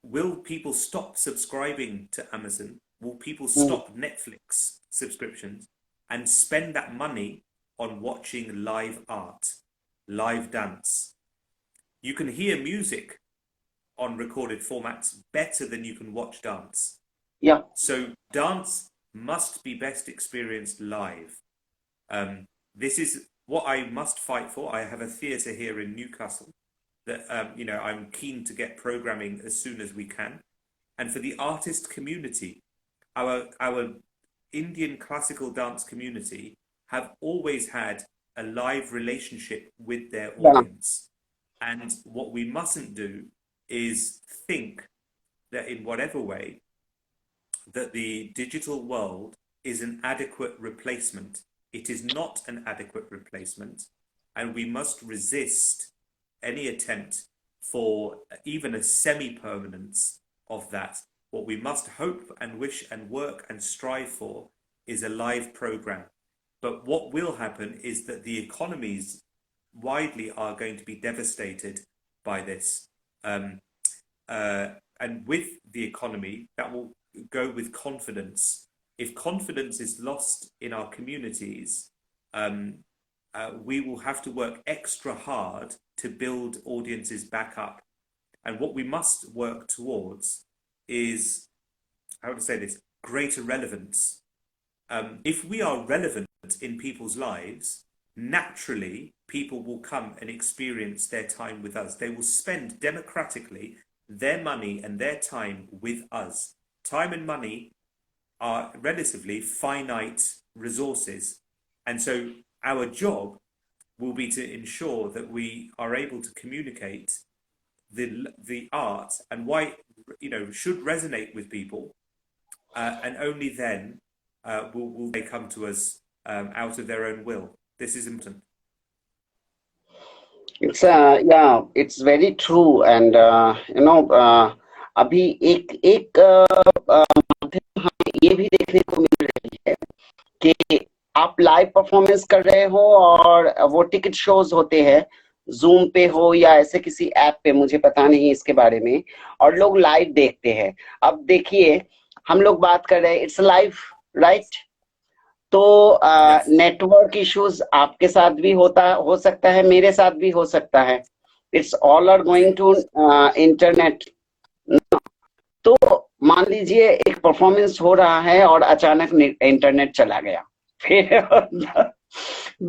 will people stop subscribing to Amazon? Will people stop Netflix subscriptions and spend that money on watching live art, live dance? You can hear music on recorded formats better than you can watch dance. या So dance must be best experienced live. This is what I must fight for. I have a theatre here in Newcastle that I'm keen to get programming as soon as we can. And for the artist community, our Indian classical dance community have always had a live relationship with their या audience. And what we mustn't do is think that in whatever way that the digital world is an adequate replacement. It is not an adequate replacement, and we must resist any attempt for even a semi-permanence of that. What we must hope and wish and work and strive for is a live program. But what will happen is that the economies widely are going to be devastated by this. And with the economy, that will go with confidence. If confidence is lost in our communities, we will have to work extra hard to build audiences back up. And what we must work towards is, how to say this, greater relevance. If we are relevant in people's lives, naturally people will come and experience their time with us. They will spend democratically their money and their time with us. Time and money are relatively finite resources. And so our job will be to ensure that we are able to communicate the art and why should resonate with people, and only then will they come to us out of their own will. This is important. It's या it's very true and अभी एक एक माध्यम हमें ये भी देखने को मिल रही है कि आप लाइव परफॉर्मेंस कर रहे हो और वो टिकट शोज होते हैं, जूम पे हो या ऐसे किसी ऐप पे, मुझे पता नहीं इसके बारे में, और लोग लाइव देखते हैं। अब देखिए हम लोग बात कर रहे हैं, इट्स लाइव, राइट? तो Yes. नेटवर्क इश्यूज आपके साथ भी हो सकता है, मेरे साथ भी हो सकता है। It's all are going to internet. तो मान लीजिए एक परफॉर्मेंस हो रहा है और अचानक इंटरनेट चला गया, फिर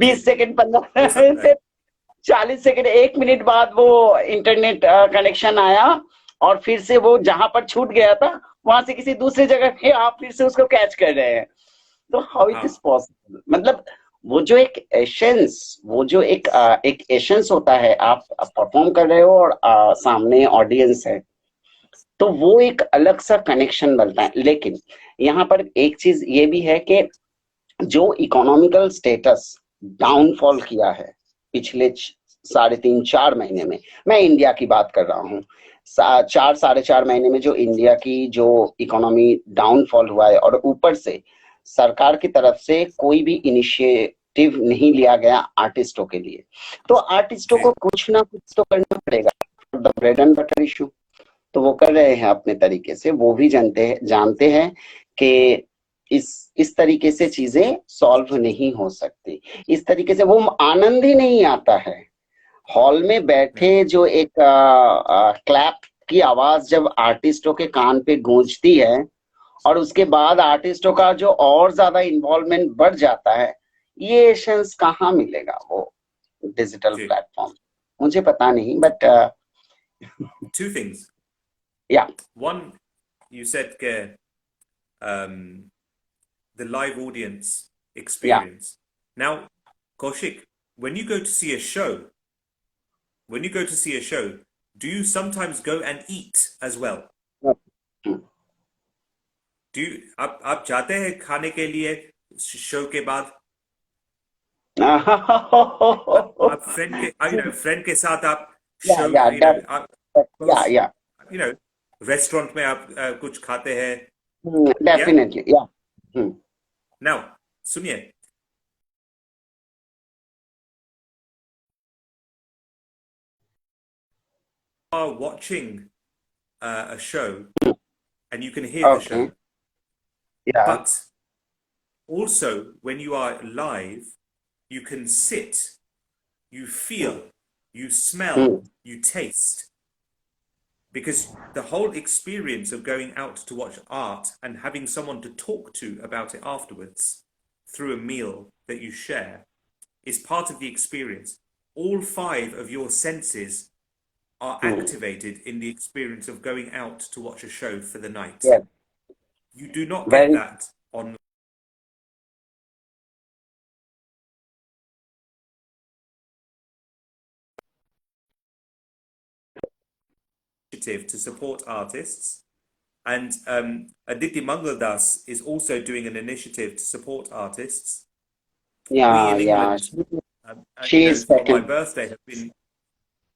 20 सेकंड 15 से 40 सेकंड 1 मिनट बाद वो इंटरनेट कनेक्शन आया और फिर से वो जहां पर छूट गया था वहां से किसी दूसरी जगह पे आप फिर से उसको कैच कर रहे हैं। तो हाउ इट इज पॉसिबल? मतलब वो जो एक एसेंस, वो जो एक एसेंस होता है, आप परफॉर्म कर रहे हो और सामने ऑडियंस है, तो वो एक अलग सा कनेक्शन बनता है। लेकिन यहाँ पर एक चीज ये भी है कि जो इकोनॉमिकल स्टेटस डाउनफॉल किया है पिछले 3.5-4 महीने में, मैं इंडिया की बात कर रहा हूँ, 4-4.5 महीने में जो इंडिया की जो इकोनॉमी डाउनफॉल हुआ है, और ऊपर से सरकार की तरफ से कोई भी इनिशिएटिव नहीं लिया गया आर्टिस्टों के लिए, तो आर्टिस्टों को कुछ ना कुछ तो करना पड़ेगा। The bread and butter issue तो वो कर रहे हैं अपने तरीके से। वो भी जानते हैं कि इस तरीके से चीजें सॉल्व नहीं हो सकती, इस तरीके से वो आनंद ही नहीं आता है। हॉल में Yeah. बैठे जो एक क्लैप की आवाज जब आर्टिस्टों के कान पे गूंजती है, और उसके बाद आर्टिस्टों का जो और ज्यादा इन्वॉल्वमेंट बढ़ जाता है, ये एसेंस कहाँ मिलेगा वो डिजिटल Two. प्लेटफॉर्म? मुझे पता नहीं, बट Two things. या One, you said um, the live audience या experience. Now, Kaushik, when you go to see a show, when you go to see a show, do you sometimes go and eat as well? Do you आप जाते हैं खाने के लिए show के बाद? आप फ्रेंड के फ्रेंड के साथ आप या शो या आप या you know रेस्टोरेंट में आप कुछ खाते हैं? Yeah? डेफिनेटली या Now, सुनिए, are watching a show and you can hear the okay show, या but also when you are live, you can sit, you feel, you smell, you taste. Because the whole experience of going out to watch art and having someone to talk to about it afterwards through a meal that you share is part of the experience. All five of your senses are activated in the experience of going out to watch a show for the night. Yes You do not get very that on initiative to support artists. And Aditi Mangaldas is also doing an initiative to support artists. या We in या England, she is for my second birthday,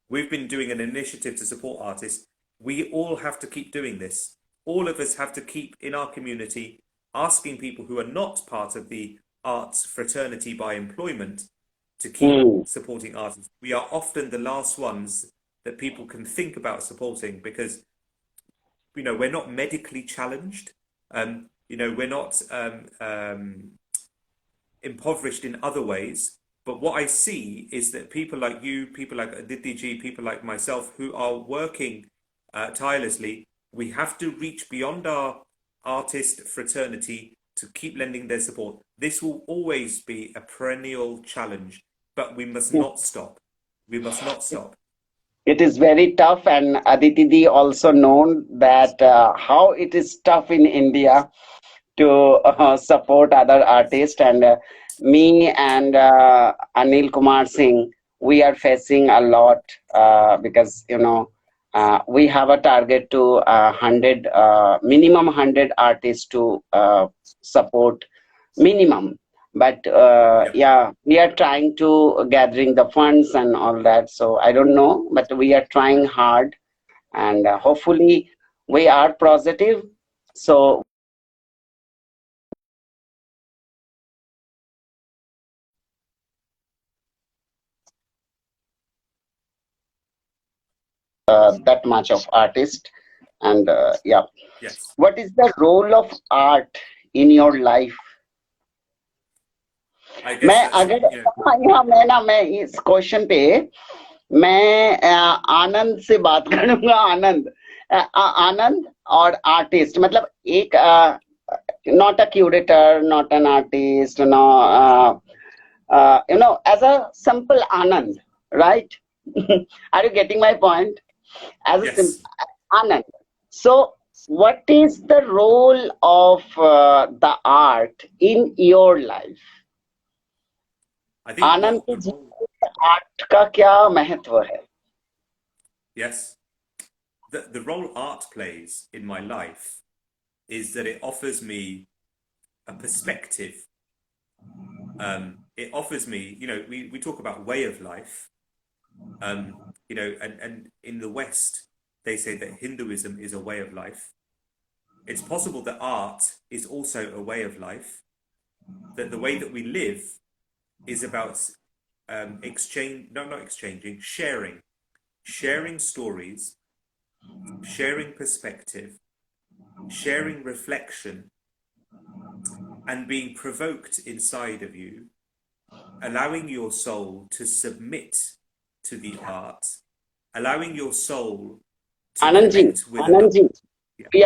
we've been doing an initiative to support artists. We all have to keep doing this. All of us have to keep in our community asking people who are not part of the arts fraternity by employment to keep supporting artists. We are often the last ones that people can think about supporting because we're not medically challenged. We're not impoverished in other ways. But what I see is that people like you, people like Aditi Ji, people like myself, who are working tirelessly, we have to reach beyond our artist fraternity to keep lending their support. This will always be a perennial challenge, but we must not stop. We must not stop. It is very tough, and Aditi Di also known that how it is tough in India to support other artists, and me and Anil Kumar Singh, we are facing a lot because we have a target to 100 minimum 100 artists to support minimum, but Yeah. yeah, we are trying to gathering the funds and all that, so I don't know, but we are trying hard, and hopefully we are positive, so that much of artist, and yeah, Yes. what is the role of art in your life? I guess मैं that's, अगर हाँ, मैं इस question पे मैं आनंद से बात करूंगा। आनंद और आर्टिस्ट, मतलब एक not a curator, not an artist, no as a simple Anand, right? Are you getting my point? As a yes. Anand. So, what is the role of the art in your life? I think Anand what के the role, जीवन में art का क्या महत्व है? yes, the role art plays in my life is that it offers me a perspective. It offers me, we talk about way of life, and in the West, they say that Hinduism is a way of life. It's possible that art is also a way of life, that the way that we live is about not exchanging, sharing stories, sharing perspective, sharing reflection, and being provoked inside of you, allowing your soul to submit to the art, allowing your soul to Anand ji, connect with Anand ji, yeah. we